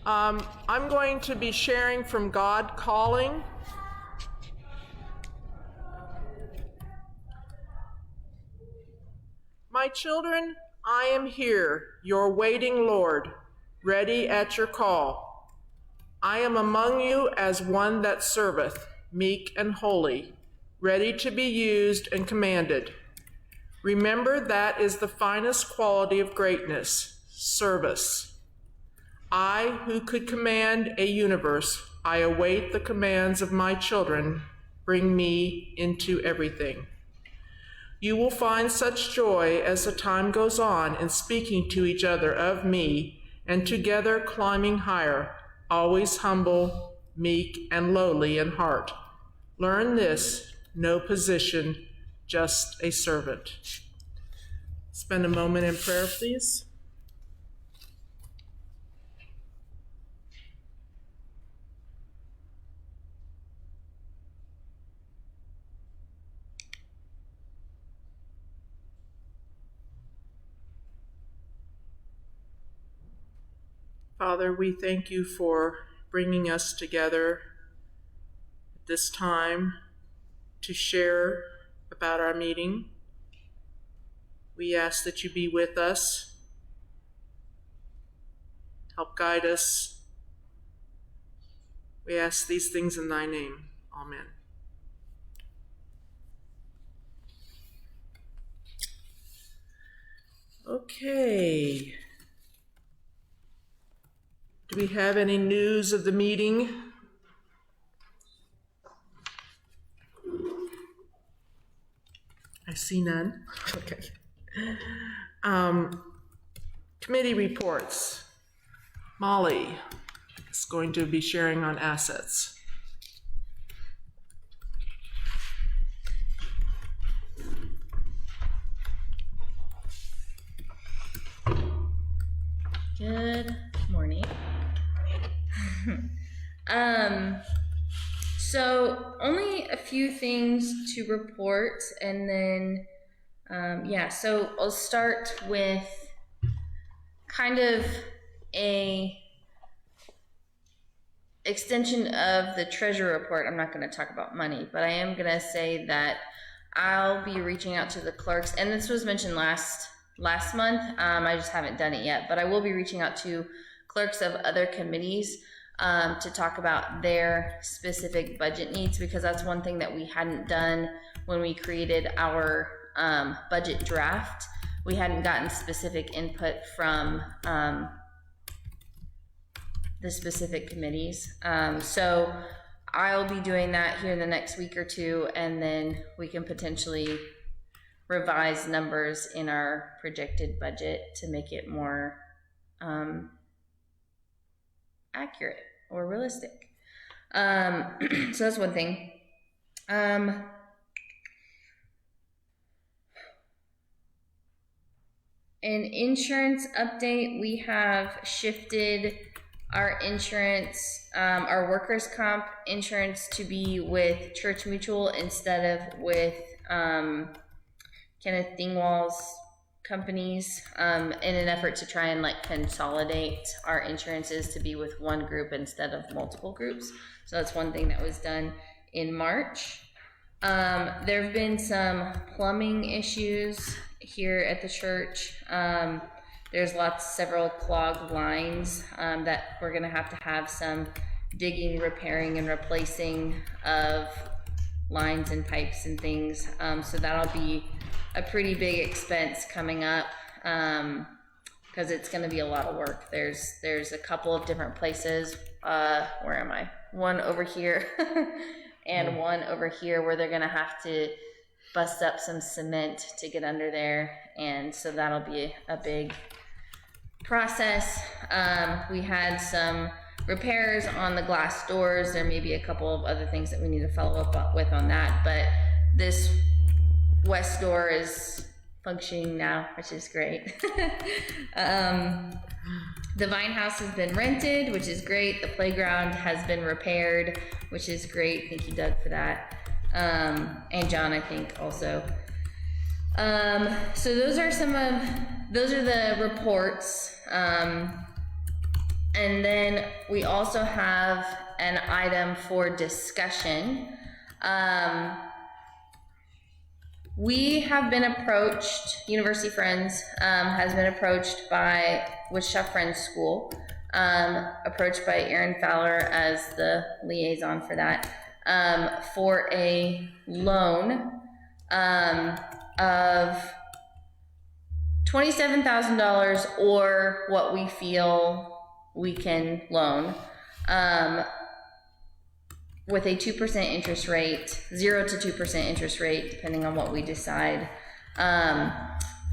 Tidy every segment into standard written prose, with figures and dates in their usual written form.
I'm going to be sharing from God Calling. My children, I am here, your waiting Lord, ready at your call. I am among you as one that serveth, meek and holy, ready to be used and commanded. Remember that is the finest quality of greatness, service. I, who could command a universe, I await the commands of my children, bring me into everything. You will find such joy as the time goes on in speaking to each other of me, and together climbing higher, always humble, meek, and lowly in heart. Learn this, no position, just a servant. Spend a moment in prayer, please. Father, we thank you for bringing us together at this time to share about our meeting. We ask that you be with us, help guide us. We ask these things in thy name. Amen. Okay. Do we have any news of the meeting? I see none. Okay. Committee reports. Molly is going to be sharing on assets. Good morning. So only a few things to report, and then so I'll start with kind of a extension of the treasurer report. I'm not going to talk about money, but I am going to say that I'll be reaching out to the clerks, and this was mentioned last month. I just haven't done it yet, but I will be reaching out to clerks of other committees to talk about their specific budget needs, because that's one thing that we hadn't done when we created our budget draft. We hadn't gotten specific input from the specific committees. So I'll be doing that here in the next week or two, and then we can potentially revise numbers in our projected budget to make it more accurate or realistic. So that's one thing. An insurance update: we have shifted our insurance, our workers' comp insurance, to be with Church Mutual instead of with Kenneth Dingwall's companies, in an effort to try and consolidate our insurances to be with one group instead of multiple groups. So that's one thing that was done in March. There have been some plumbing issues here at the church. There's several clogged lines that we're going to have some digging, repairing, and replacing of lines and pipes and things. So that'll be a pretty big expense coming up, because it's going to be a lot of work. There's a couple of different places. Where am I? One over here and one over here where they're going to have to bust up some cement to get under there, and so that'll be a big process. We had some repairs on the glass doors. There may be a couple of other things that we need to follow up with on that, but this west door is functioning now, which is great. The Vine House has been rented, which is great. The playground has been repaired, which is great. Thank you, Doug, for that. And John, I think, also. So those are the reports. And then we also have an item for discussion. We have been approached, University Friends has been approached by Wichita Friends School, approached by Erin Fowler as the liaison for that, for a loan of $27,000 or what we feel we can loan, with a 2% interest rate, 0 to 2% interest rate, depending on what we decide,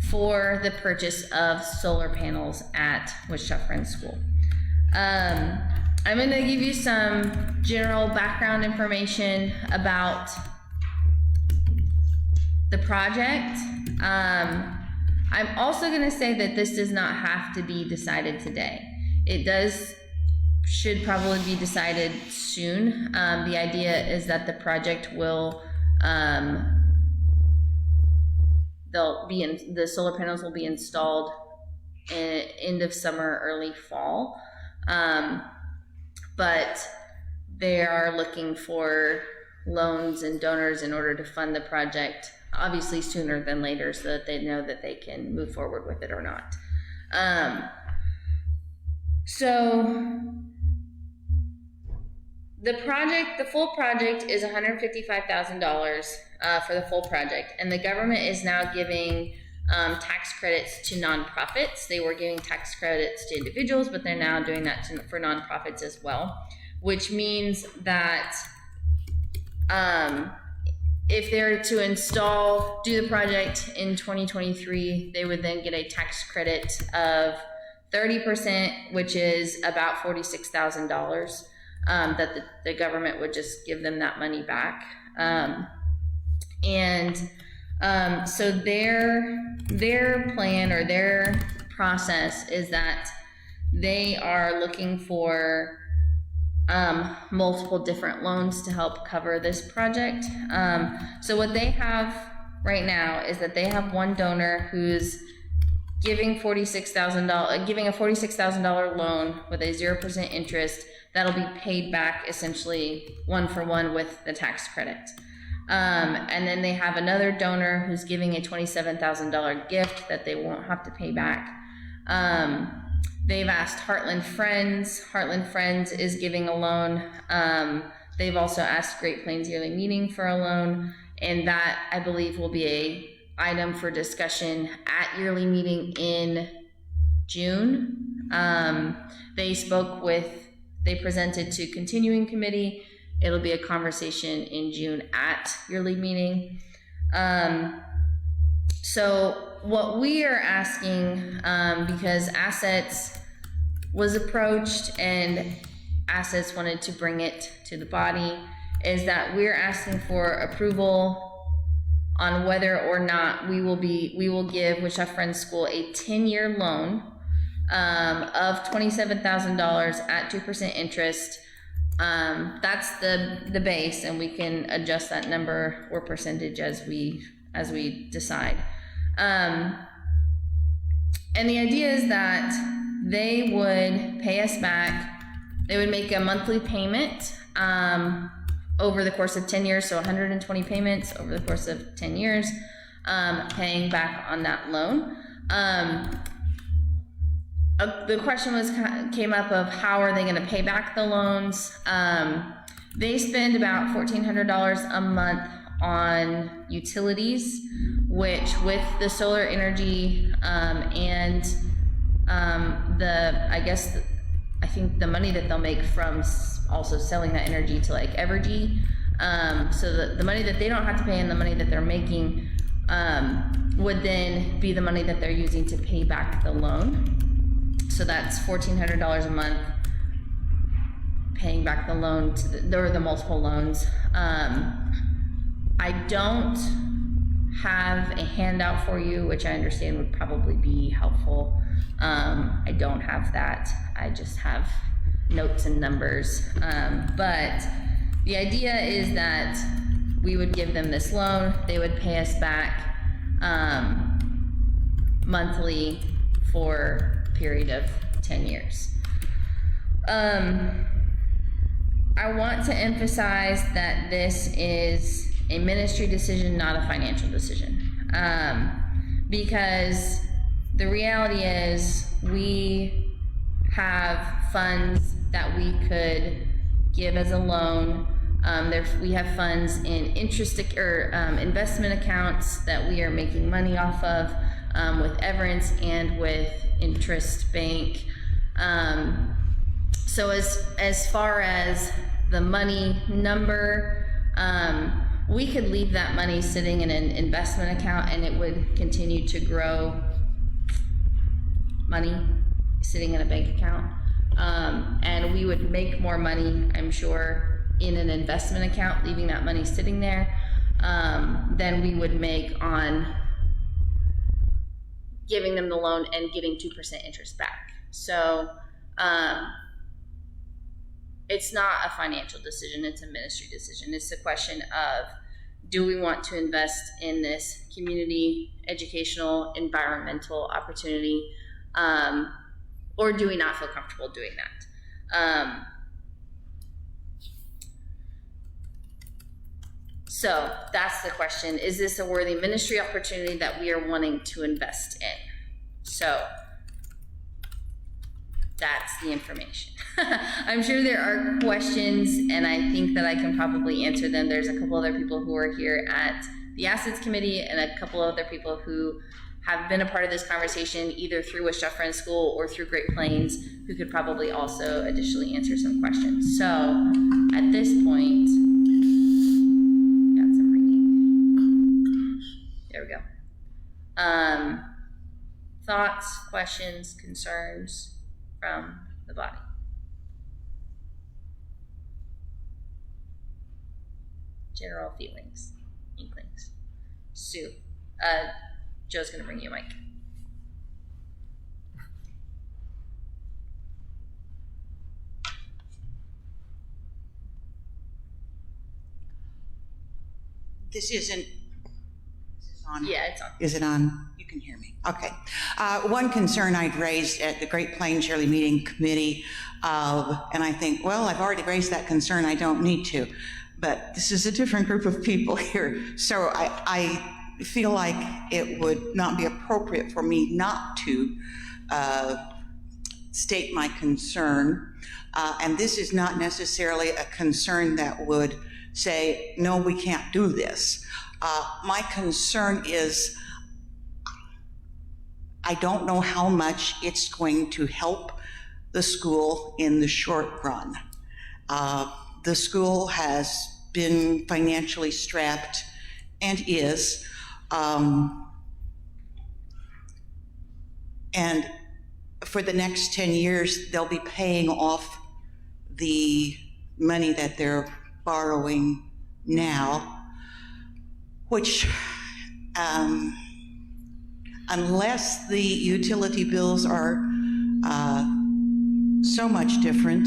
for the purchase of solar panels at Wichita Friends School. I'm going to give you some general background information about the project. I'm also going to say that this does not have to be decided today. It should probably be decided soon. The idea is that the project will, the solar panels will be installed end of summer, early fall. But they are looking for loans and donors in order to fund the project, obviously sooner than later, so that they know that they can move forward with it or not. So the full project is $155,000 for the full project, and the government is now giving tax credits to nonprofits. They were giving tax credits to individuals, but they're now doing that for nonprofits as well, which means that if they're to do the project in 2023, they would then get a tax credit of 30%, which is about $46,000, that the government would just give them that money back. So their plan or their process is that they are looking for multiple different loans to help cover this project. So what they have right now is that they have one donor who's giving a $46,000 loan with a 0% interest that'll be paid back essentially one for one with the tax credit. And then they have another donor who's giving a $27,000 gift that they won't have to pay back. They've asked Heartland Friends. Heartland Friends is giving a loan. They've also asked Great Plains Yearly Meeting for a loan, and that, I believe, will be a item for discussion at Yearly Meeting in June. They presented to Continuing Committee. It'll be a conversation in June at Yearly Meeting. So what we are asking, because Assets was approached and Assets wanted to bring it to the body, is that we're asking for approval on whether or not we will give Wichita Friends School a 10-year loan of $27,000 at 2% interest. That's the base, and we can adjust that number or percentage as we decide. And the idea is that they would pay us back. They would make a monthly payment over the course of 10 years, so 120 payments over the course of 10 years, paying back on that loan. The question came up of how are they going to pay back the loans. They spend about $1,400 a month on utilities, which with the solar energy and I think the money that they'll make from also selling that energy to like Evergy, so the money that they don't have to pay and the money that they're making would then be the money that they're using to pay back the loan. So that's $1,400 a month paying back the loan or the multiple loans. I don't have a handout for you, which I understand would probably be helpful. I don't have that. I just have notes and numbers. But the idea is that we would give them this loan. They would pay us back monthly for a period of 10 years. I want to emphasize that this is a ministry decision, not a financial decision. Because the reality is we have funds that we could give as a loan. We have funds in interest or investment accounts that we are making money off of with Everence and with Interest Bank. So as far as the money number, we could leave that money sitting in an investment account and it would continue to grow money sitting in a bank account. And we would make more money, I'm sure, in an investment account, leaving that money sitting there, than we would make on giving them the loan and getting 2% interest back. So it's not a financial decision, it's a ministry decision. It's a question of, do we want to invest in this community, educational, environmental opportunity, or do we not feel comfortable doing that? So that's the question. Is this a worthy ministry opportunity that we are wanting to invest in? So that's the information. I'm sure there are questions, and I think that I can probably answer them. There's a couple other people who are here at the Assets Committee and a couple other people who have been a part of this conversation either through Wichita Friends School or through Great Plains, who could probably also additionally answer some questions. So at this point, got some ringing. There we go. Thoughts, questions, concerns from the body? General feelings, inklings. Sue, Joe's gonna bring you a mic. This isn't, is this on? Yeah, it's on. Is it on? You can hear me. Okay. One concern I'd raised at the Great Plains Yearly Meeting Committee, and I think, well, I've already raised that concern, I don't need to. But this is a different group of people here. So I feel like it would not be appropriate for me not to state my concern. And this is not necessarily a concern that would say, no, we can't do this. My concern is, I don't know how much it's going to help the school in the short run. The school has been financially strapped and is, and for the next 10 years, they'll be paying off the money that they're borrowing now, which, unless the utility bills are so much different,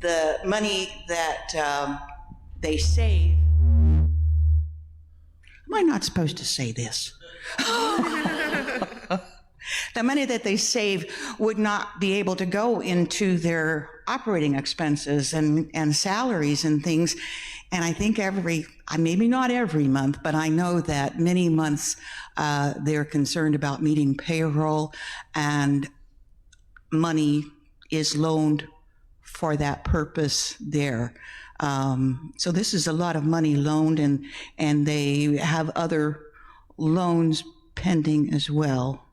the money that they save, am I not supposed to say this? The money that they save would not be able to go into their operating expenses and salaries and things. And I think maybe not every month, but I know that many months they're concerned about meeting payroll, and money is loaned for that purpose there. So this is a lot of money loaned, and they have other loans pending as well.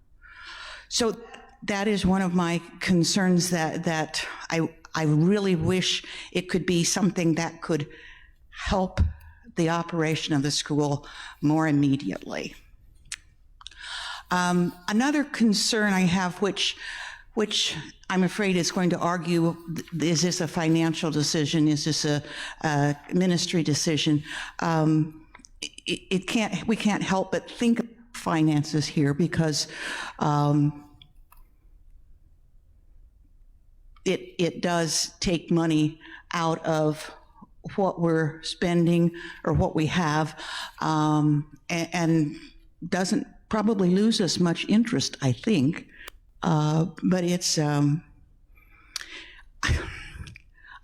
So that is one of my concerns, that I really wish it could be something that could help the operation of the school more immediately. Another concern I have, which I'm afraid is going to argue, is this a financial decision? Is this a ministry decision? We can't help but think of finances here, because it does take money out of what we're spending or what we have, and doesn't probably lose us much interest, I think. But it's, I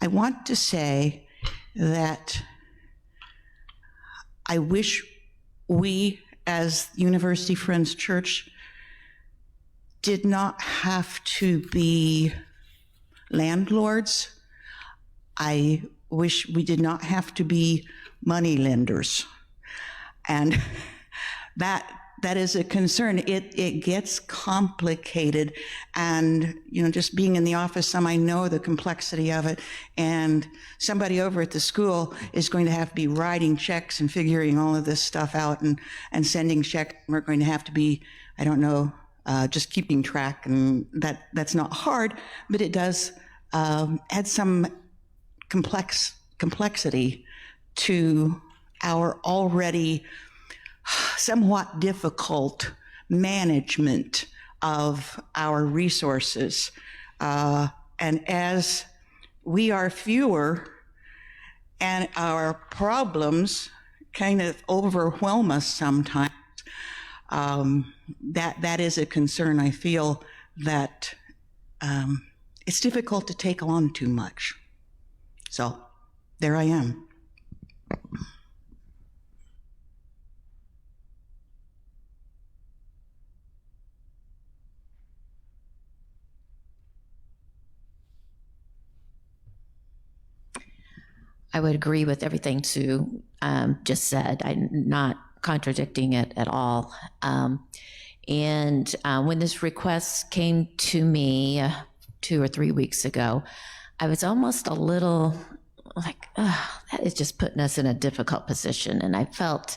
want to say that I wish we, as University Friends Church, did not have to be landlords. I wish we did not have to be money lenders. And that is a concern. It gets complicated, and just being in the office some, I know the complexity of it, and somebody over at the school is going to have to be writing checks and figuring all of this stuff out and sending checks. We're going to have to be, I don't know, just keeping track, and that's not hard, but it does add some complexity to our already somewhat difficult management of our resources. And as we are fewer and our problems kind of overwhelm us sometimes, that is a concern. I feel that it's difficult to take on too much. So there I am. I would agree with everything Sue just said. I'm not contradicting it at all. And when this request came to me 2 or 3 weeks ago, I was almost a little like, that is just putting us in a difficult position. And I felt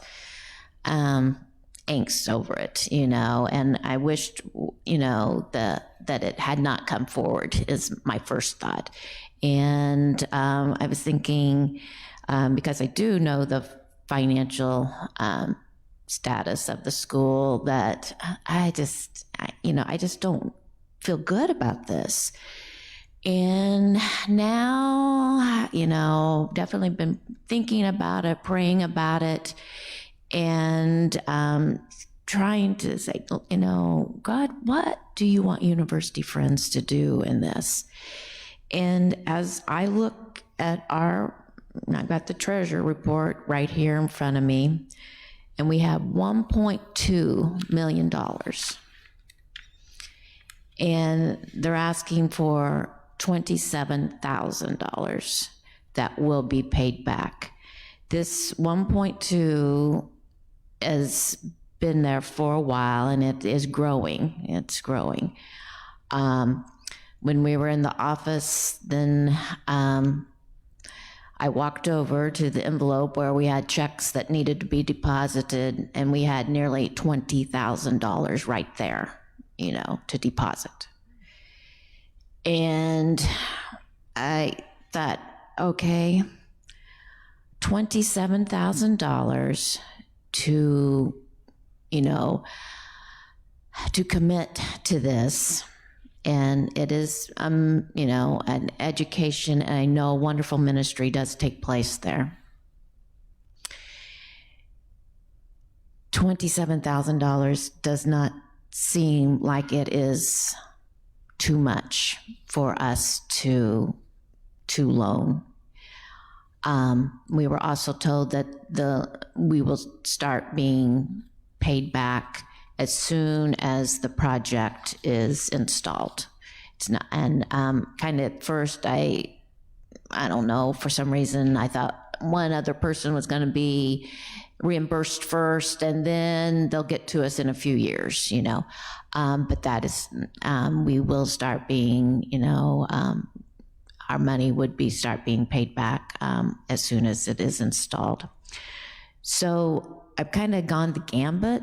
angst over it, and I wished, that it had not come forward is my first thought. And I was thinking, because I do know the financial status of the school, that I just don't feel good about this. And now, definitely been thinking about it, praying about it, and trying to say, God, what do you want University Friends to do in this? And as I look at I've got the treasurer report right here in front of me, and we have $1.2 million. And they're asking for $27,000 that will be paid back. This 1.2 has been there for a while, and it is growing. It's growing. When we were in the office, then I walked over to the envelope where we had checks that needed to be deposited, and we had nearly $20,000 right there, to deposit. And I thought, okay, $27,000 to commit to this. And it is, an education, and I know wonderful ministry does take place there. $27,000 does not seem like it is too much for us to loan. We were also told that we will start being paid back as soon as the project is installed. It's not, and kind of at first, I don't know, for some reason, I thought one other person was going to be reimbursed first, and then they'll get to us in a few years, but that is, we will start being, our money would start being paid back as soon as it is installed. So I've kind of gone the gambit,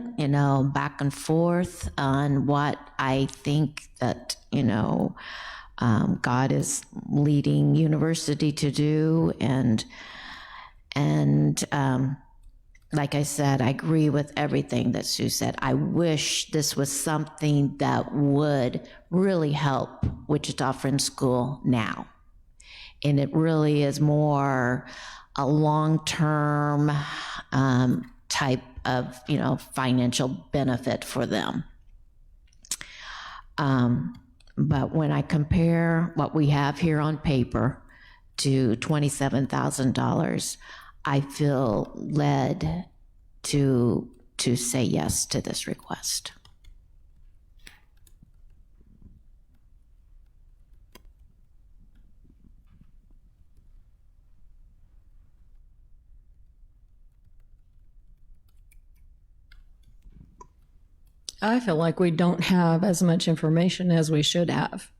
back and forth on what I think that, God is leading university to do. And like I said, I agree with everything that Sue said. I wish this was something that would really help Wichita Friends School now. And it really is more a long-term type of, financial benefit for them. But when I compare what we have here on paper to $27,000, I feel led to say yes to this request. I feel like we don't have as much information as we should have.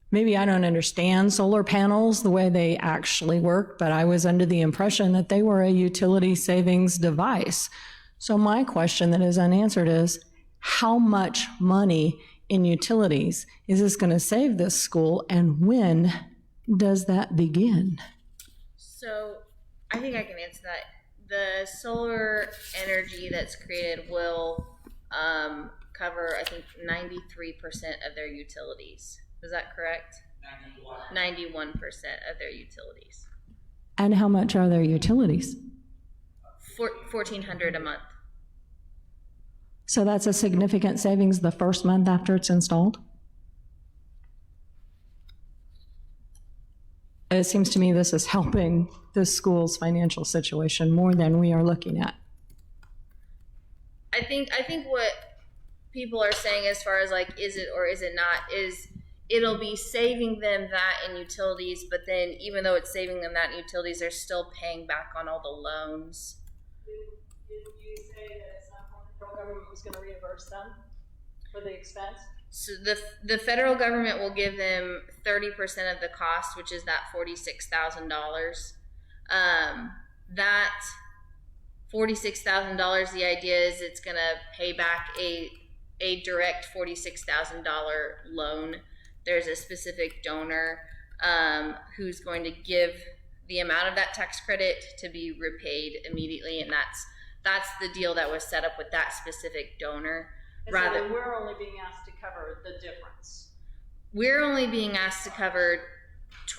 Maybe I don't understand solar panels the way they actually work, but I was under the impression that they were a utility savings device. So my question that is unanswered is, how much money in utilities is this going to save this school, and when does that begin? So I think I can answer that. The solar energy that's created will cover, I think, 93% of their utilities. Is that correct? 91% of their utilities. And how much are their utilities? $1,400 a month. So that's a significant savings the first month after it's installed? It seems to me this is helping this school's financial situation more than we are looking at. I think what people are saying as far as like, is it or is it not, is it'll be saving them that in utilities, but then even though it's saving them that in utilities, they're still paying back on all the loans. Did you say that at some point the federal government was going to reimburse them for the expense? So the federal government will give them 30% of the cost, which is that $46,000. That $46,000, the idea is it's going to pay back a direct $46,000 loan. There's a specific donor who's going to give the amount of that tax credit to be repaid immediately, and that's the deal that was set up with that specific donor. Rather, so we're only being asked to cover the difference. We're only being asked to cover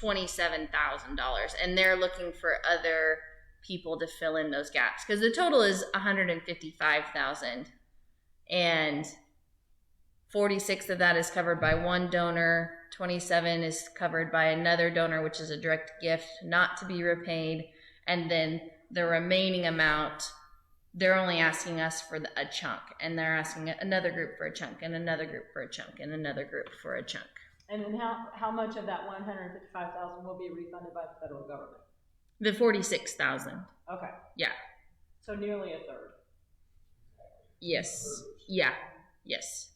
$27,000, and they're looking for other people to fill in those gaps because the total is $155,000, and 46 of that is covered by one donor. 27 is covered by another donor, which is a direct gift not to be repaid, and then the remaining amount, they're only asking us for a chunk, and they're asking another group for a chunk, and another group for a chunk, and another group for a chunk. And then how much of that $155,000 will be refunded by the federal government? The 46,000. Okay. Yeah. So nearly a third. Yes. Yeah. Yes.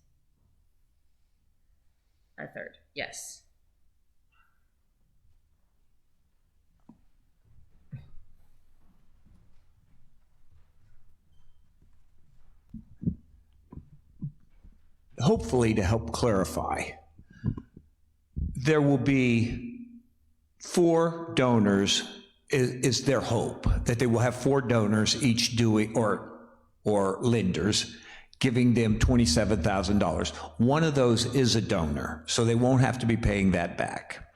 A third. Yes. Hopefully, to help clarify, there will be 4 donors, is their hope, that they will have 4 donors each doing, or lenders, giving them $27,000. One of those is a donor, so they won't have to be paying that back.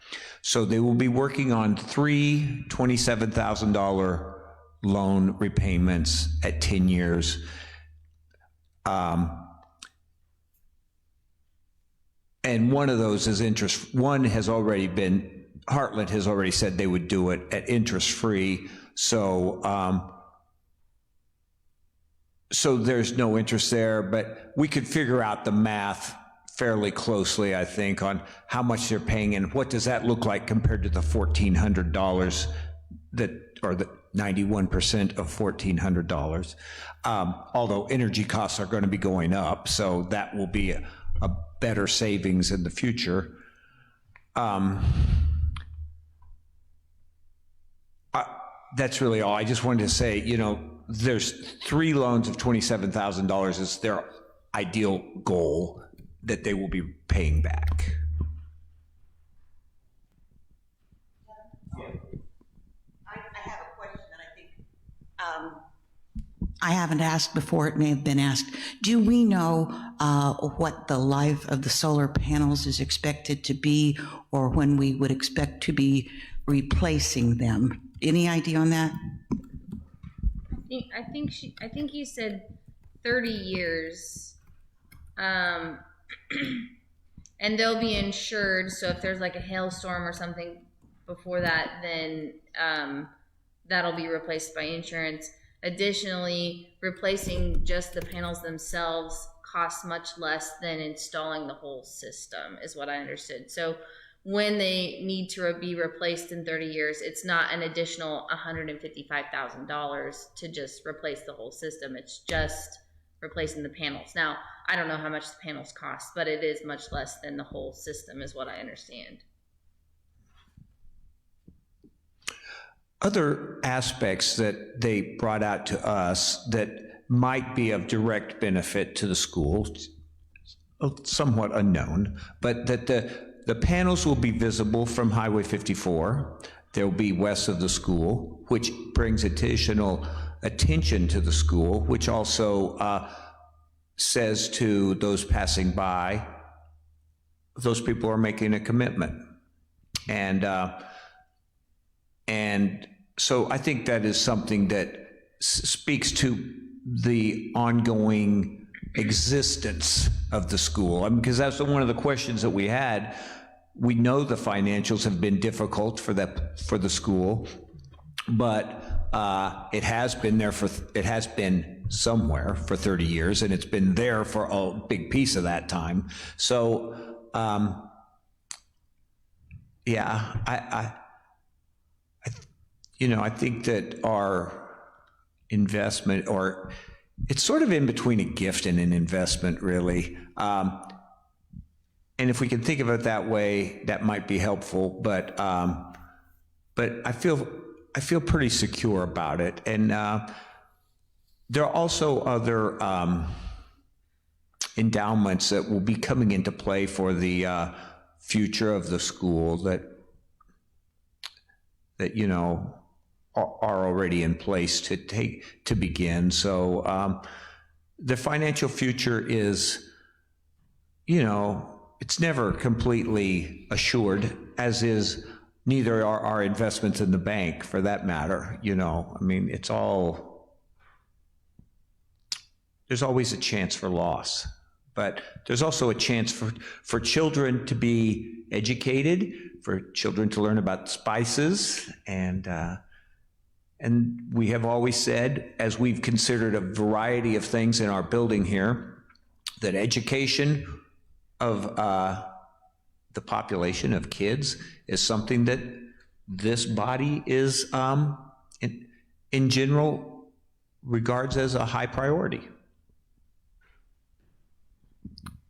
So they will be working on 3 $27,000 loan repayments at 10 years. And one of those is interest. One has already been, Heartland has already said they would do it at interest free. So, so there's no interest there, but we could figure out the math fairly closely, I think, on how much they're paying and what does that look like compared to the $1,400 that, or the 91% of $1,400. Although energy costs are going to be going up, so that will be a better savings in the future. That's really all. I just wanted to say, you know, there's 3 loans of $27,000 is their ideal goal that they will be paying back. I have a question that I think I haven't asked before. It may have been asked. Do we know what the life of the solar panels is expected to be, or when we would expect to be replacing them? Any idea on that? I think you said 30 years. and they'll be insured. So if there's like a hailstorm or something before that, then that'll be replaced by insurance. Additionally, replacing just the panels themselves costs much less than installing the whole system, is what I understood. So when they need to be replaced in 30 years, it's not an additional $155,000 to just replace the whole system. It's just replacing the panels. Now, I don't know how much the panels cost, but it is much less than the whole system, is what I understand. Other aspects that they brought out to us that might be of direct benefit to the school, somewhat unknown, but that the panels will be visible from Highway 54. They'll be west of the school, which brings additional attention to the school, which also says to those passing by, those people are making a commitment. And so I think that is something that speaks to the ongoing existence of the school. I mean, because that's one of the questions that we had. We know the financials have been difficult for the school, but it has been somewhere for 30 years, and it's been there for a big piece of that time. So, I think that our investment, or it's sort of in between a gift and an investment, really. And if we can think of it that way, that might be helpful. But I feel pretty secure about it. And there are also other endowments that will be coming into play for the future of the school that are already in place to begin. So the financial future is, it's never completely assured, as is neither are our investments in the bank, for that matter. I mean, there's always a chance for loss, but there's also a chance for children to be educated, for children to learn about spices, and we have always said, as we've considered a variety of things in our building here, that education of the population of kids is something that this body is, in general, regards as a high priority.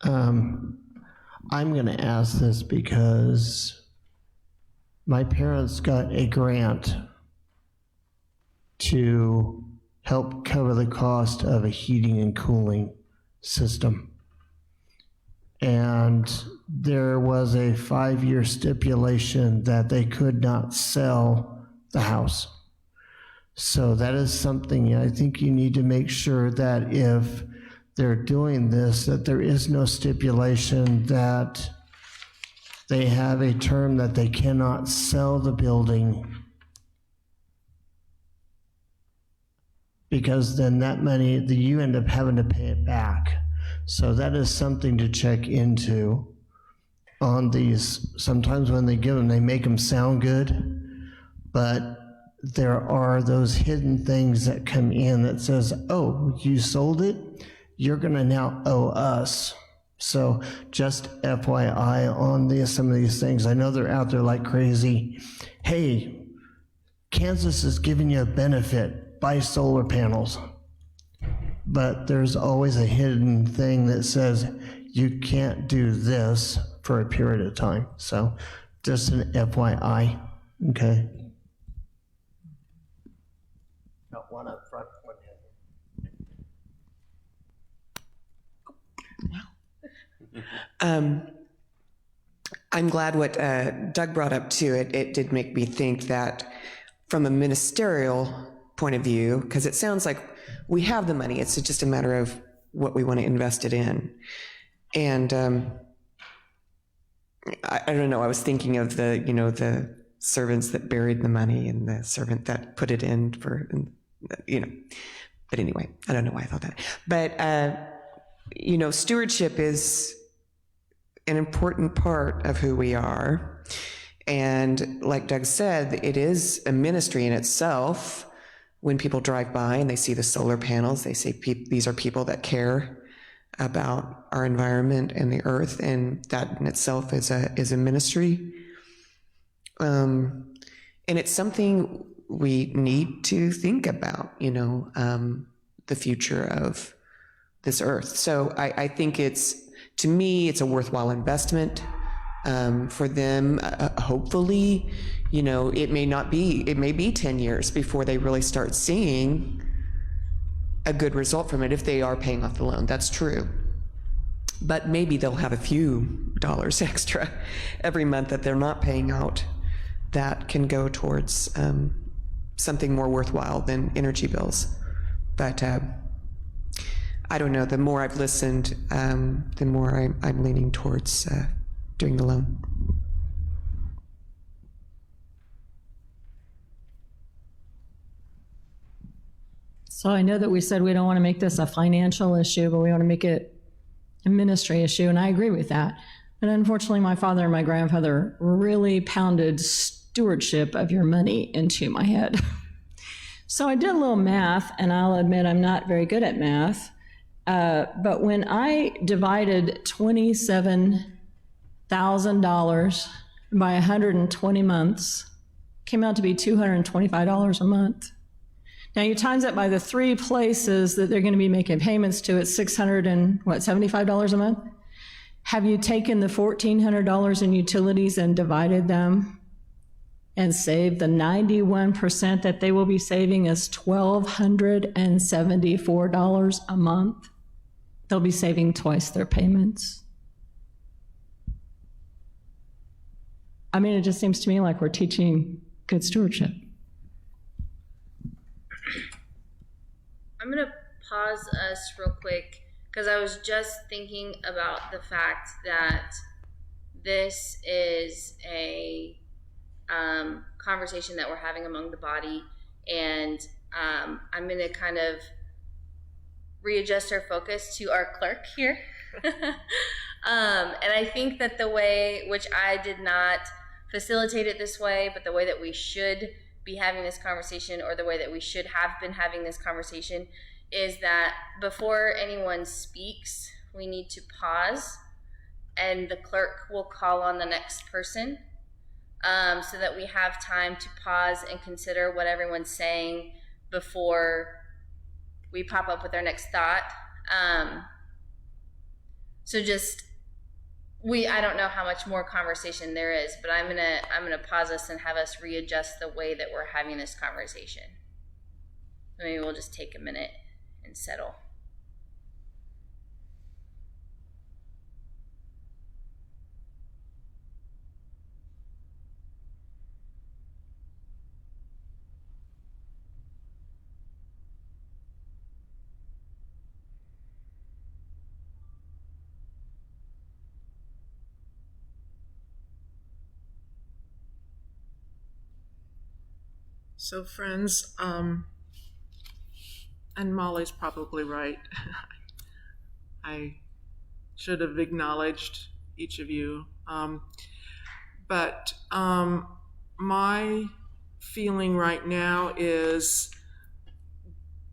I'm going to ask this because my parents got a grant to help cover the cost of a heating and cooling system. And there was a 5-year stipulation that they could not sell the house. So that is something I think you need to make sure that if they're doing this, that there is no stipulation that they have a term that they cannot sell the building, because then that money, you end up having to pay it back. So that is something to check into on these. Sometimes when they give them, they make them sound good, but there are those hidden things that come in that says, oh, you sold it, you're gonna now owe us. So just FYI on some of these things. I know they're out there like crazy. Hey, Kansas is giving you a benefit, buy solar panels. But there's always a hidden thing that says you can't do this for a period of time. So just an FYI, okay? Got one up front, one down. I'm glad what Doug brought up too. It did make me think that from a ministerial point of view, because it sounds like we have the money. It's just a matter of what we want to invest it in. And I don't know, I was thinking of the servants that buried the money and the servant that put it in for, but anyway, I don't know why I thought that. But, stewardship is an important part of who we are. And like Doug said, it is a ministry in itself. When people drive by and they see the solar panels, they say these are people that care about our environment and the earth, and that in itself is a ministry. And it's something we need to think about, the future of this earth. So I think to me, it's a worthwhile investment for them. Hopefully, it may be 10 years before they really start seeing a good result from it if they are paying off the loan. That's true. But maybe they'll have a few dollars extra every month that they're not paying out that can go towards something more worthwhile than energy bills. But I don't know. The more I've listened, the more I'm leaning towards doing the loan. So I know that we said we don't want to make this a financial issue, but we want to make it a ministry issue, and I agree with that. But unfortunately, my father and my grandfather really pounded stewardship of your money into my head. So I did a little math, and I'll admit I'm not very good at math. But when I divided $27,000 by 120 months, it came out to be $225 a month. Now you times that by the 3 places that they're going to be making payments to, it's $675 a month. Have you taken the $1,400 in utilities and divided them and saved the 91% that they will be saving as $1,274 a month? They'll be saving twice their payments. I mean, it just seems to me like we're teaching good stewardship. I'm going to pause us real quick because I was just thinking about the fact that this is a conversation that we're having among the body, and I'm going to kind of readjust our focus to our clerk here. And I think that the way, which I did not facilitate it this way, but the way that we should be having this conversation, or the way that we should have been having this conversation, is that before anyone speaks, we need to pause, and the clerk will call on the next person, so that we have time to pause and consider what everyone's saying before we pop up with our next thought. So just, I don't know how much more conversation there is, but I'm gonna pause us and have us readjust the way that we're having this conversation. Maybe we'll just take a minute and settle. So friends, and Molly's probably right. I should have acknowledged each of you. But my feeling right now is,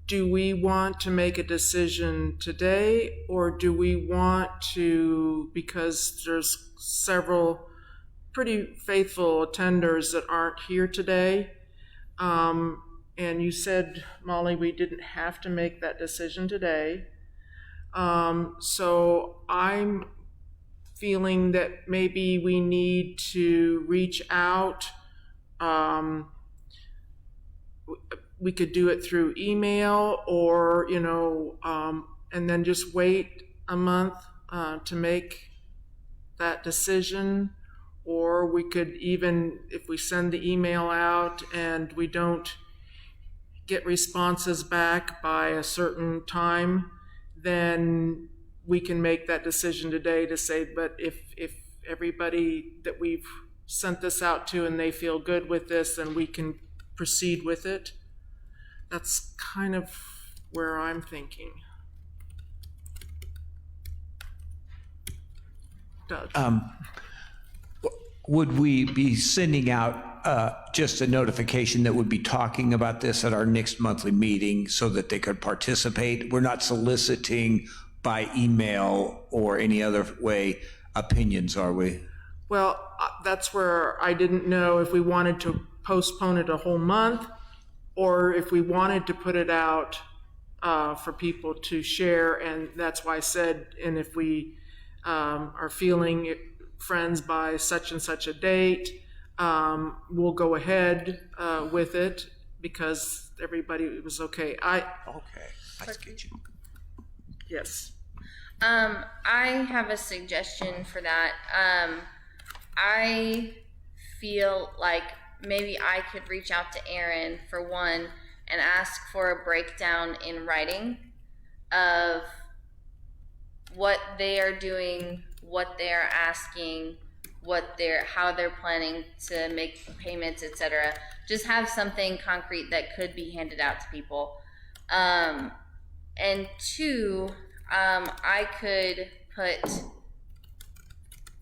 do we want to make a decision today, or do we want to, because there's several pretty faithful attenders that aren't here today, and you said, Molly, we didn't have to make that decision today. So I'm feeling that maybe we need to reach out. We could do it through email, or, and then just wait a month to make that decision. Or we could even, if we send the email out and we don't get responses back by a certain time, then we can make that decision today to say, but if everybody that we've sent this out to and they feel good with this, then we can proceed with it. That's kind of where I'm thinking. Doug. Would we be sending out just a notification that would be talking about this at our next monthly meeting so that they could participate? We're not soliciting by email or any other way opinions, are we? Well, that's where I didn't know if we wanted to postpone it a whole month or if we wanted to put it out for people to share. And that's why I said, and if we are feeling it, friends by such and such a date, we'll go ahead with it because everybody was okay. Okay, I get you. Yes. I have a suggestion for that. I feel like maybe I could reach out to Aaron for one and ask for a breakdown in writing of what they are doing, what they're asking, how they're planning to make payments, etc. Just have something concrete that could be handed out to people. And two, I could put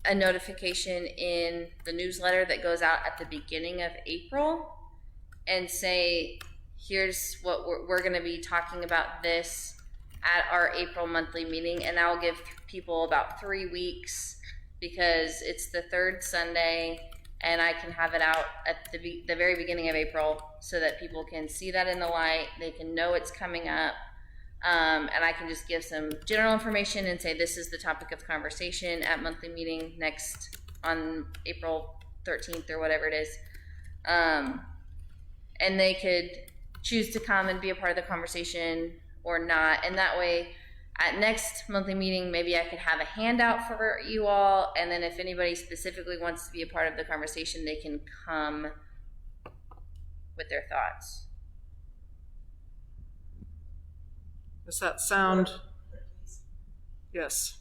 a notification in the newsletter that goes out at the beginning of April and say, here's what we're going to be talking about this at our April monthly meeting. And I'll give people about 3 weeks because it's the third Sunday and I can have it out at the very beginning of April so that people can see that in the light. They can know it's coming up. And I can just give some general information and say this is the topic of conversation at monthly meeting next on April 13th or whatever it is. And they could choose to come and be a part of the conversation or not. And that way at next monthly meeting, maybe I could have a handout for you all. And then if anybody specifically wants to be a part of the conversation, they can come with their thoughts. Does that sound? Yes.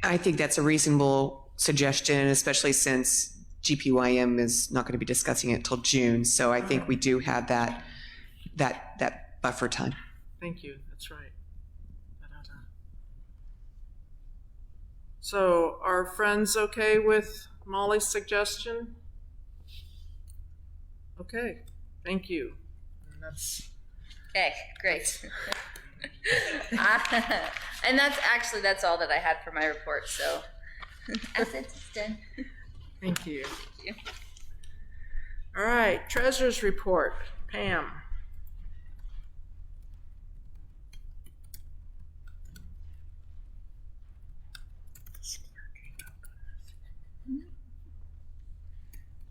I think that's a reasonable suggestion, especially since GPYM is not going to be discussing it till June. So I think we do have that buffer time. Thank you. That's right. So are friends okay with Molly's suggestion? Okay. Thank you. And that's Okay, great. And that's all that I had for my report. So, it's done. thank you. All right, treasurer's report, Pam.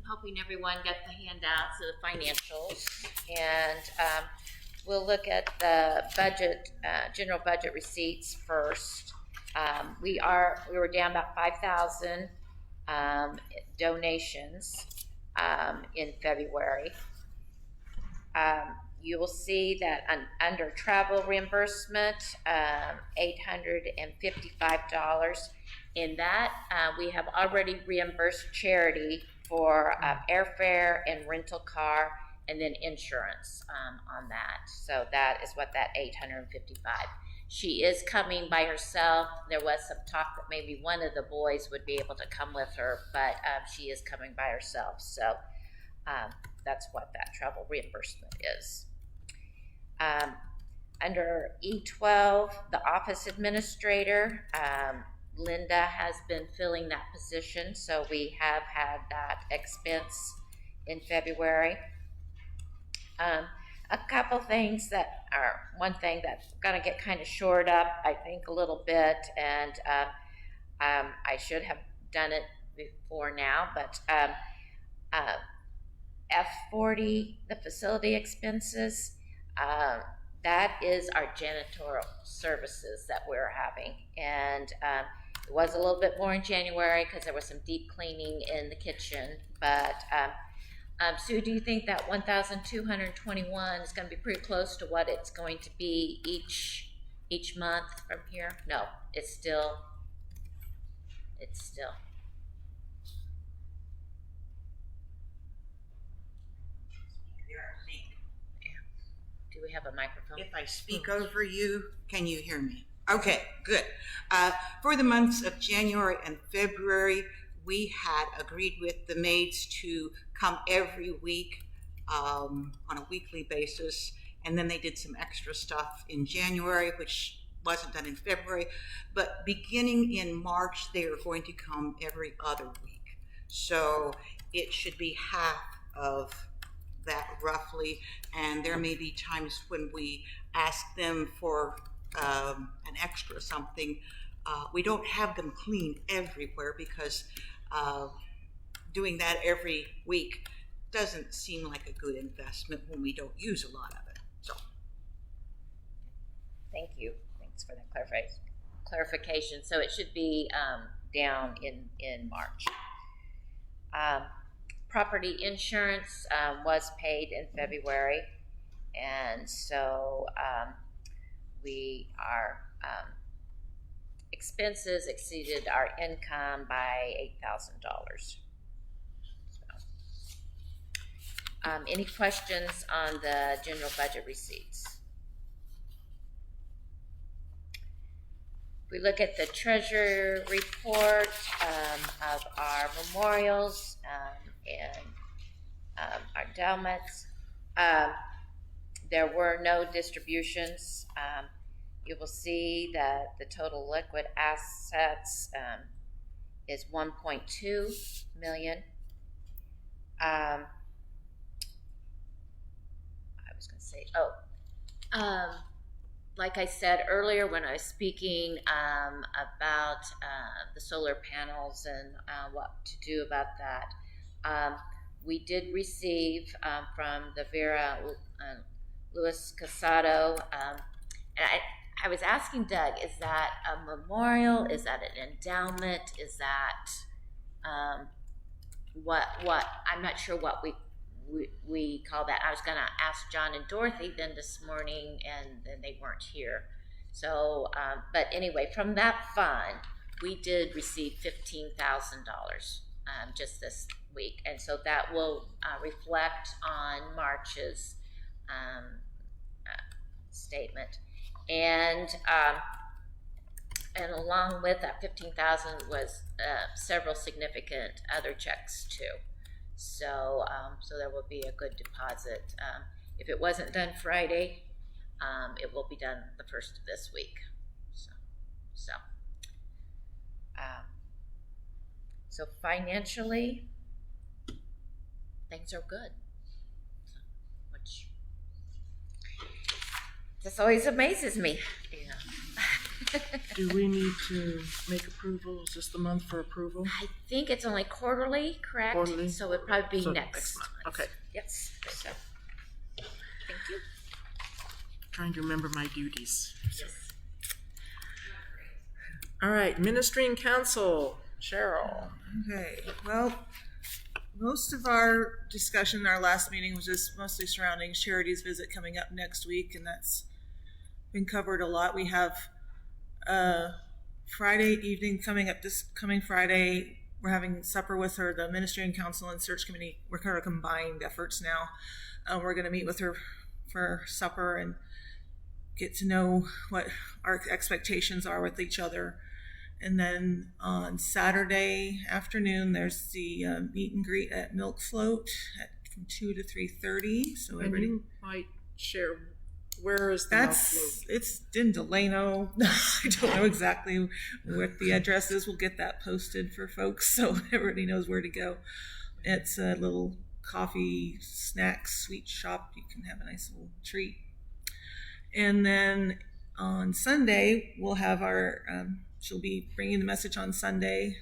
Hoping everyone got the handouts of the financials, and we'll look at the budget, general budget receipts first. We were down about 5,000 donations in February. You will see that under travel reimbursement, $855. In that, we have already reimbursed charity for airfare and rental car, and then insurance on that. So that is what that $855. She is coming by herself. There was some talk that maybe one of the boys would be able to come with her, but she is coming by herself. So that's what that travel reimbursement is. Under E12, the office administrator, Linda has been filling that position, so we have had that expense in February. A couple things one thing that's gonna get kind of shored up, I think, a little bit, and I should have done it before now, but F40, the facility expenses, that is our janitorial services that we're having, and it was a little bit more in January because there was some deep cleaning in the kitchen, but Sue, do you think that 1,221 is going to be pretty close to what it's going to be each month from here? No, it's still. Do we have a microphone? If I speak over you, can you hear me? Okay, good. For the months of January and February, we had agreed with the maids to come every week on a weekly basis, and then they did some extra stuff in January, which wasn't done in February. But beginning in March, they are going to come every other week. So it should be half of that roughly, and there may be times when we ask them for an extra something. We don't have them clean everywhere because doing that every week doesn't seem like a good investment when we don't use a lot of it. So, Thank you. Thanks for that clarification. So it should be down in March. Property insurance was paid in February, and so our expenses exceeded our income by $8,000. Any questions on the general budget receipts? We look at the treasurer report of our memorials and our endowments. There were no distributions. You will see that the total liquid assets is $1.2 million. I was going to say, like I said earlier when I was speaking about the solar panels and what to do about that, we did receive from the Vera Luis Casado, and I was asking Doug, is that a memorial? Is that an endowment? Is that what? I'm not sure what we call that. I was going to ask John and Dorothy then this morning, and then they weren't here. So, but anyway, from that fund, we did receive $15,000 just this week, and so that will reflect on March's statement. And along with that $15,000 was several significant other checks too. So so there will be a good deposit. If it wasn't done Friday, it will be done the first of this week. So financially, things are good. Which this always amazes me. Yeah. Do we need to make approval? Is this the month for approval? I think it's only quarterly, correct? Quarterly. So it'd probably be So next month. Okay. Yes. So, thank you. Trying to remember my duties. Yes. All right, Ministry and Council, Cheryl. Okay, well, most of our discussion in our last meeting was just mostly surrounding Charity's visit coming up next week, and that's been covered a lot. We have Friday evening coming up, this coming Friday. We're having supper with her, the Ministry and Council and Search Committee. We're kind of combined efforts now. We're going to meet with her for supper and get to know what our expectations are with each other. And then on Saturday afternoon, there's the meet and greet at Milk Float from 2 to 3:30. So And everybody, you might share, where is the Milk Float? it's in Delano. I don't know exactly what the address is. We'll get that posted for folks so everybody knows where to go. It's a little coffee, snacks, sweet shop. You can have a nice little treat. And then on Sunday, we'll have our, she'll be bringing the message on Sunday,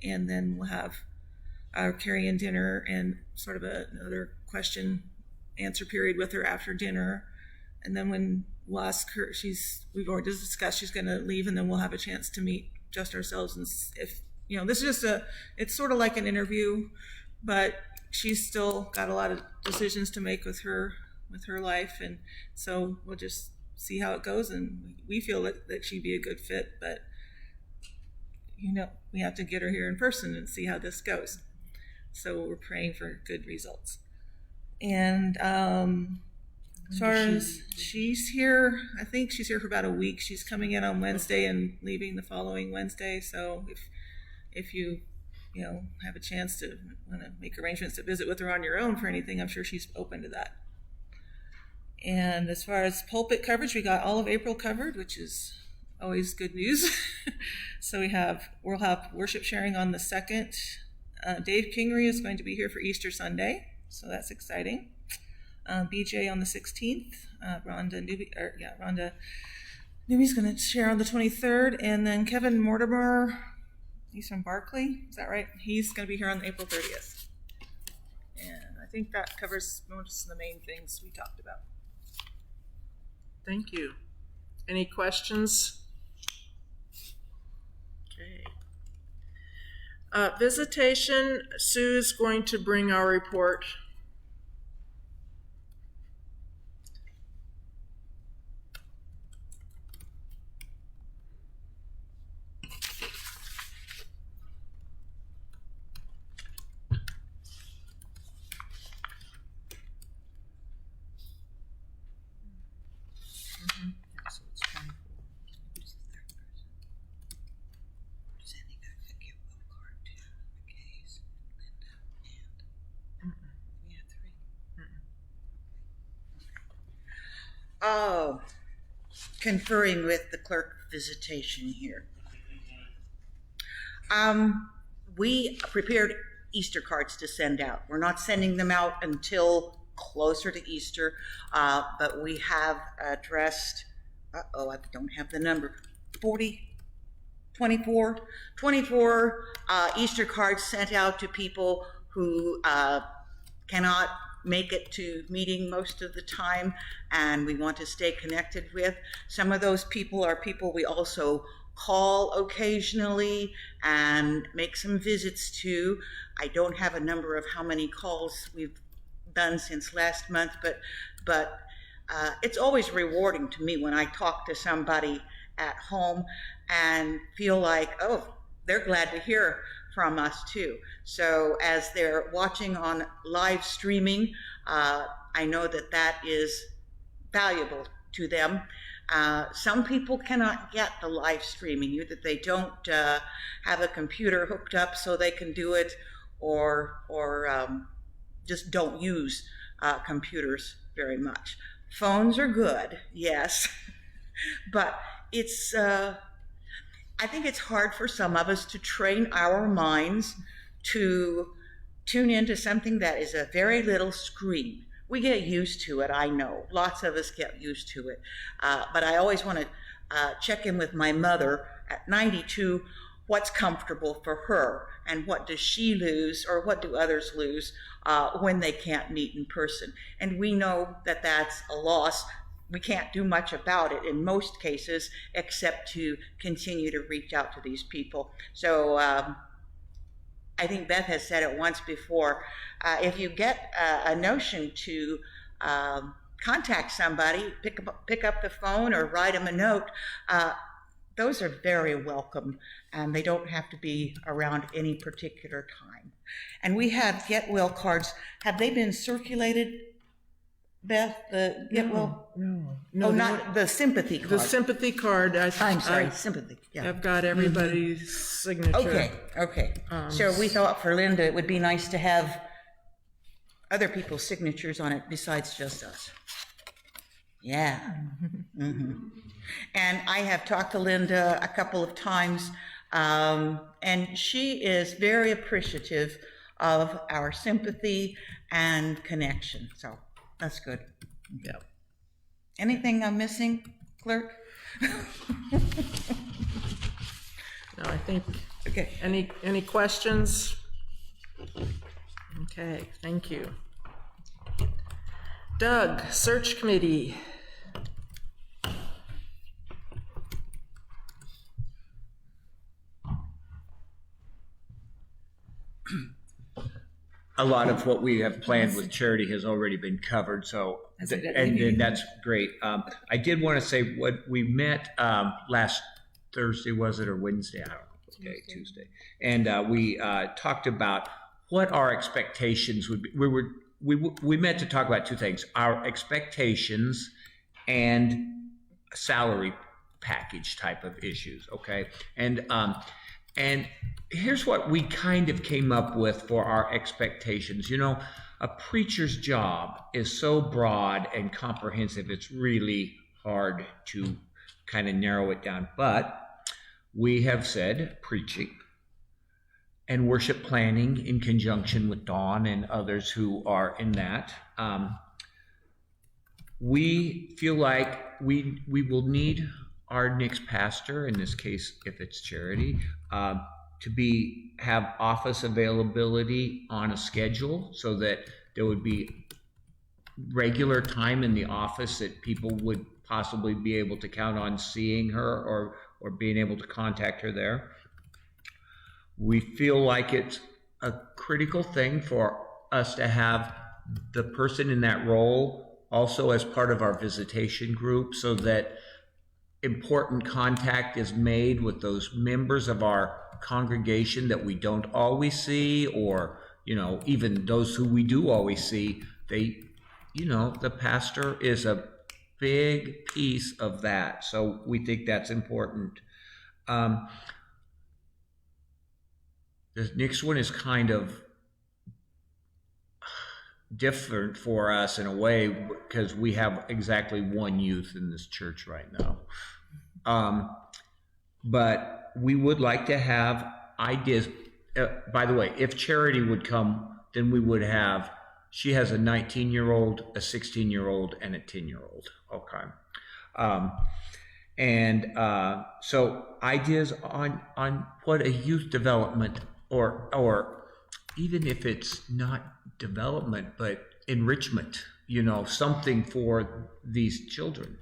and then we'll have our carry-in dinner and sort of another question answer period with her after dinner. And then when we'll ask her, we've already discussed she's going to leave, and then we'll have a chance to meet just ourselves. And if, this is just it's sort of like an interview, but she's still got a lot of decisions to make with her life. And so we'll just see how it goes. And we feel that she'd be a good fit, but we have to get her here in person and see how this goes. So we're praying for good results. And As far as she's here, I think she's here for about a week. She's coming in on Wednesday and leaving the following Wednesday. So if you have a chance to want to make arrangements to visit with her on your own for anything, I'm sure she's open to that. And as far as pulpit coverage, we got all of April covered, which is always good news. So we'll have worship sharing on the 2nd. Dave Kingery is going to be here for Easter Sunday, so that's exciting. BJ on the 16th. Rhonda Newby's going to share on the 23rd, and then Kevin Mortimer, he's from Barclay, is that right? He's going to be here on April 30th. And I think that covers most of the main things we talked about. Thank you. Any questions? Okay. Visitation, Sue's going to bring our report. Oh, conferring with the clerk visitation here. We prepared Easter cards to send out. We're not sending them out until closer to Easter, but we have addressed, I don't have the number, 24 Easter cards sent out to people who cannot make it to meeting most of the time, and we want to stay connected with. Some of those people are people we also call occasionally and make some visits to. I don't have a number of how many calls we've done since last month, but it's always rewarding to me when I talk to somebody at home and feel like, oh, they're glad to hear from us too. So as they're watching on live streaming, I know that is valuable to them. Some people cannot get the live streaming, either they don't have a computer hooked up so they can do it, or just don't use computers very much. Phones are good, yes, but it's I think it's hard for some of us to train our minds to tune into something that is a very little screen. We get used to it, I know. Lots of us get used to it. But I always want to check in with my mother at 92, what's comfortable for her, and what does she lose, or what do others lose when they can't meet in person. And we know that that's a loss. We can't do much about it in most cases, except to continue to reach out to these people. So I think Beth has said it once before, if you get a notion to contact somebody, pick up the phone or write them a note, those are very welcome, and they don't have to be around any particular time. And we have Get Well cards. Have they been circulated, Beth, the Get Well? No, not the sympathy card. the sympathy card. I'm sorry, sympathy. Yeah. I've got everybody's signature. Okay. So we thought for Linda it would be nice to have other people's signatures on it besides just us. Yeah. Mm-hmm. And I have talked to Linda a couple of times, and she is very appreciative of our sympathy and connection. So that's good. Yeah. Anything I'm missing, clerk? No, I think. Okay. Any questions? Okay, thank you. Doug, search committee. A lot of what we have planned with charity has already been covered, so and that's great. I did want to say what we met last Thursday, was it, or Wednesday? I don't know. Okay, Tuesday. And we talked about what our expectations would be. We were we meant to talk about two things: our expectations and salary package type of issues. Okay, and here's what we kind of came up with for our expectations. You know, a preacher's job is so broad and comprehensive; it's really hard to kind of narrow it down. But we have said preaching and worship planning in conjunction with Dawn and others who are in that. We feel like we will need our next pastor, in this case, if it's charity, to have office availability on a schedule so that there would be regular time in the office that people would possibly be able to count on seeing her or being able to contact her there. We feel like it's a critical thing for us to have the person in that role also as part of our visitation group, so that important contact is made with those members of our congregation that we don't always see, or, you know, even those who we do always see. The pastor is a big piece of that. So we think that's important. The next one is kind of different for us in a way because we have exactly one youth in this church right now. But we would like to have ideas. By the way, if Charity would come, then we would have, she has a 19-year-old, a 16-year-old, and a 10-year-old. Okay. So ideas on what a youth development or even if it's not development, but enrichment, you know, something for these children.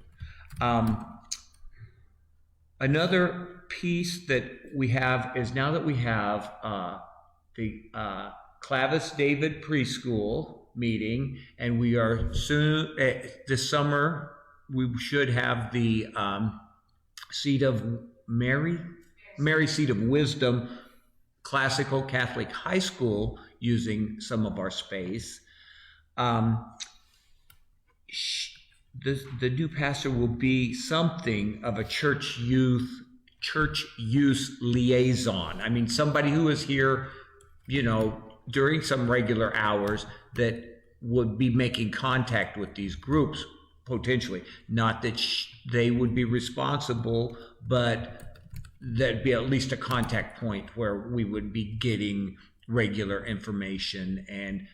Another piece that we have is, now that we have the Clavis David preschool meeting, and we are soon, this summer, we should have the Seat of Mary Seat of Wisdom Classical Catholic High School using some of our space. The new pastor will be something of a church use liaison. I mean, somebody who is here, you know, during some regular hours that would be making contact with these groups potentially. Not that they would be responsible, but there'd be at least a contact point where we would be getting regular information, and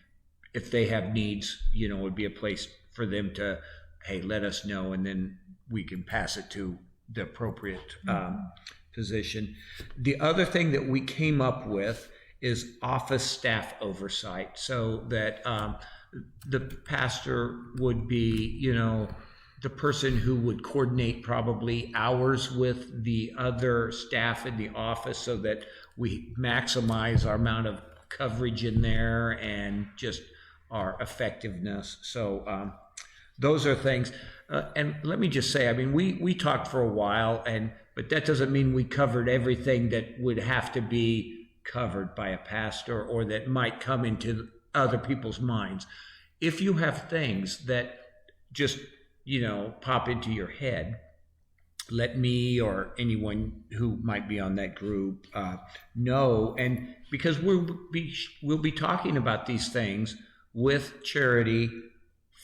if they have needs, you know, it would be a place for them to, hey, let us know, and then we can pass it to the appropriate position. The other thing that we came up with is office staff oversight, so that the pastor would be, you know, the person who would coordinate probably hours with the other staff in the office so that we maximize our amount of coverage in there and just our effectiveness. So those are things. And let me just say, I mean, we talked for a while, but that doesn't mean we covered everything that would have to be covered by a pastor or that might come into other people's minds. If you have things that just, you know, pop into your head, let me or anyone who might be on that group know. And because we'll be talking about these things with Charity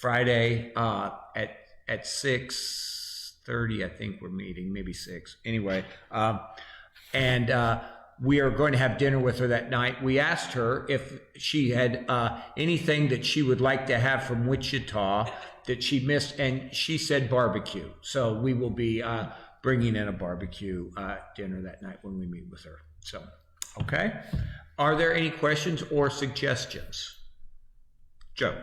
Friday at 6:30, I think we're meeting, maybe 6. Anyway, we are going to have dinner with her that night. We asked her if she had anything that she would like to have from Wichita that she missed, and she said barbecue. So we will be bringing in a barbecue dinner that night when we meet with her. So, okay. Are there any questions or suggestions? Joe.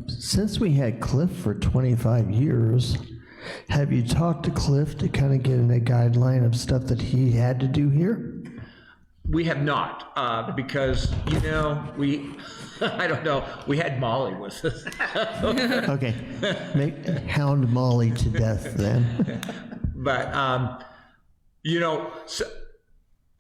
Since we had Cliff for 25 years, have you talked to Cliff to kind of get in a guideline of stuff that he had to do here? We have not, because, you know, I don't know, we had Molly with us. Okay, hound Molly to death then. But, you know,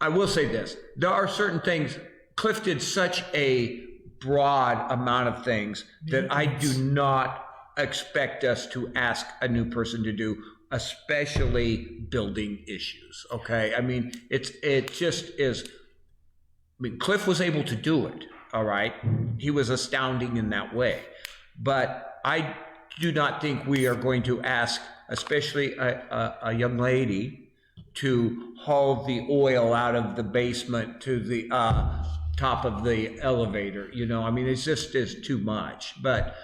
I will say this. There are certain things, Cliff did such a broad amount of things that I do not expect us to ask a new person to do, especially building issues, okay? I mean, it just is, I mean, Cliff was able to do it, all right? He was astounding in that way. But I do not think we are going to ask, especially a young lady, to haul the oil out of the basement to the top of the elevator. You know, I mean, it's just is too much. But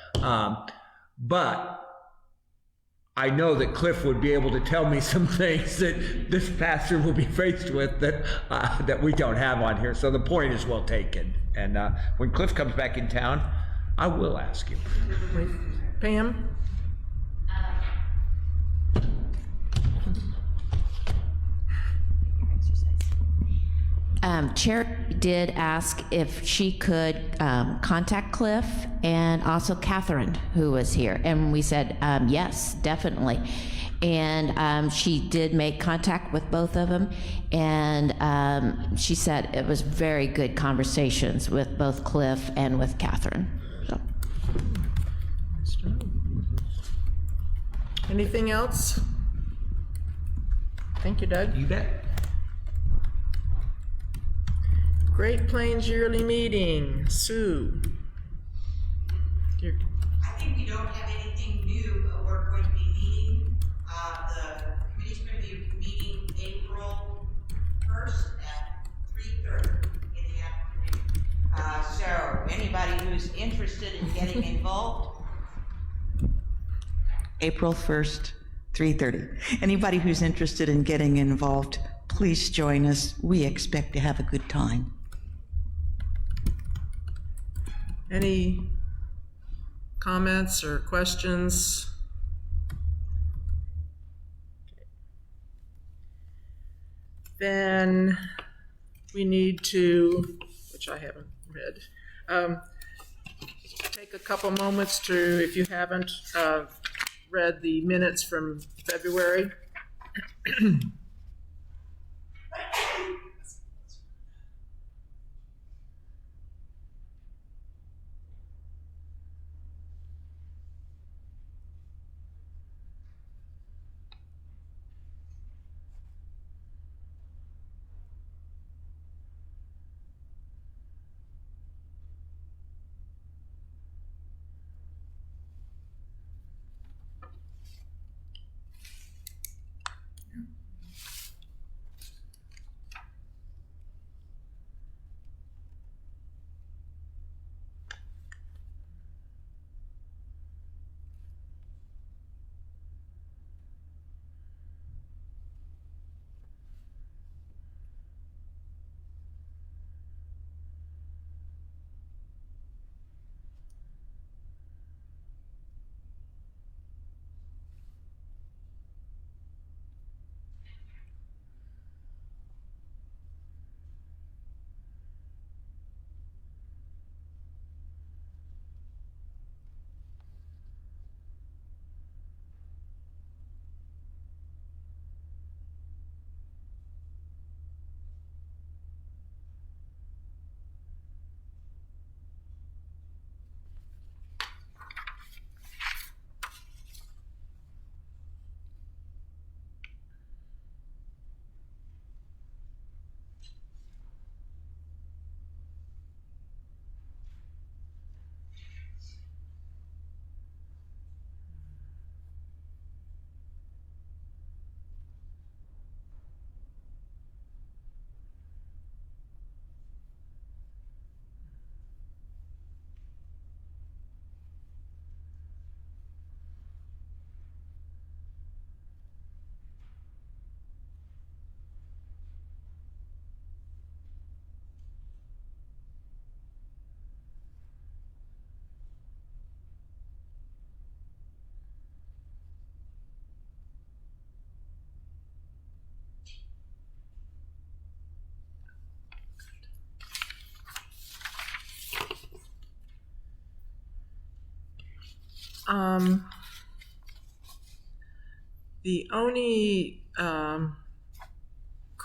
I know that Cliff would be able to tell me some things that this pastor will be faced with that we don't have on here. So the point is well taken. And when Cliff comes back in town, I will ask him. Pam? Chair did ask if she could contact Cliff and also Catherine, who was here. And we said, yes, definitely. And she did make contact with both of them. And she said it was very good conversations with both Cliff and with Catherine. So. Anything else? Thank you, Doug. You bet. Great Plains Yearly Meeting. Sue. I think we don't have anything new. We're going to be meeting, the committee's going to be meeting April 1st at 3:30 in the afternoon. So anybody who's interested in getting involved. April 1st, 3:30. Anybody who's interested in getting involved, please join us. We expect to have a good time. Any comments or questions? Then we need to, which I haven't read, take a couple moments to, if you haven't read the minutes from February. The only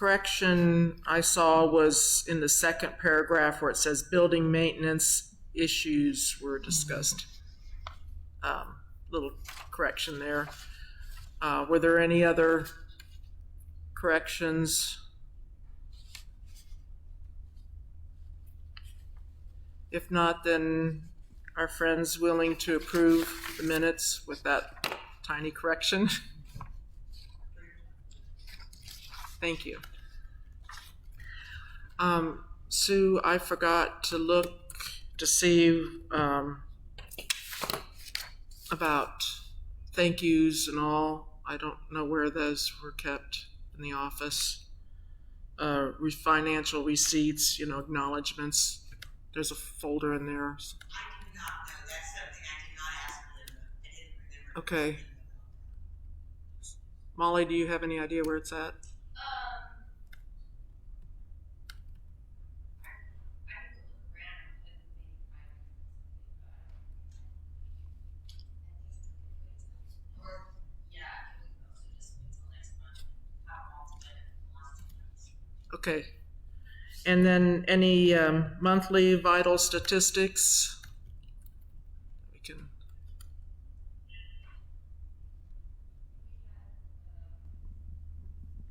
correction I saw was in the second paragraph where it says building maintenance issues were discussed. Little correction there. Were there any other corrections? If not, then are friends willing to approve the minutes with that tiny correction? Thank you. Sue, I forgot to look to see about thank yous and all. I don't know where those were kept in the office. Financial receipts, acknowledgements. There's a folder in there. I do not know. That's something I did not ask Linda. I didn't remember. Okay. Molly, do you have any idea where it's at? Okay. And then any monthly vital statistics? We can.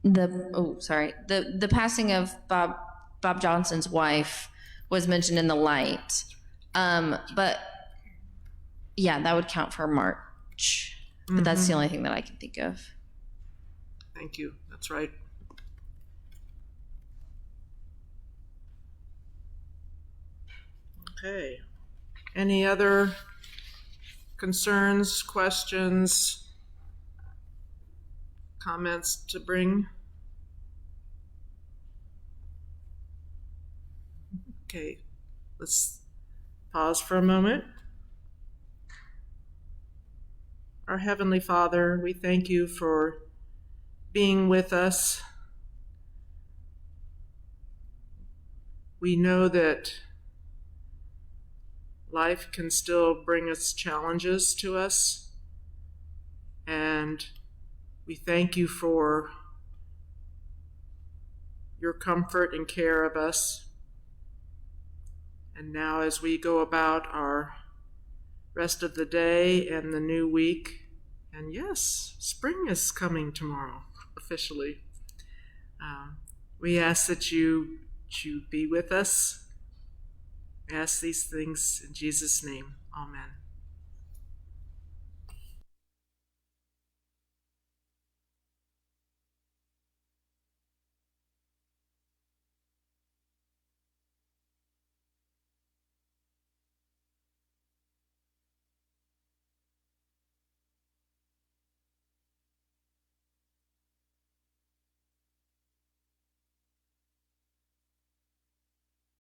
The passing of Bob Johnson's wife was mentioned in the light, but yeah, that would count for March. But that's the only thing that I can think of. Thank you. That's right. Okay. Any other concerns, questions, comments to bring? Okay, let's pause for a moment. Our Heavenly Father, we thank you for being with us. We know that life can still bring us challenges to us, and we thank you for your comfort and care of us. And now as we go about our rest of the day and the new week, and yes, spring is coming tomorrow, officially, we ask that you be with us. I ask these things in Jesus' name. Amen.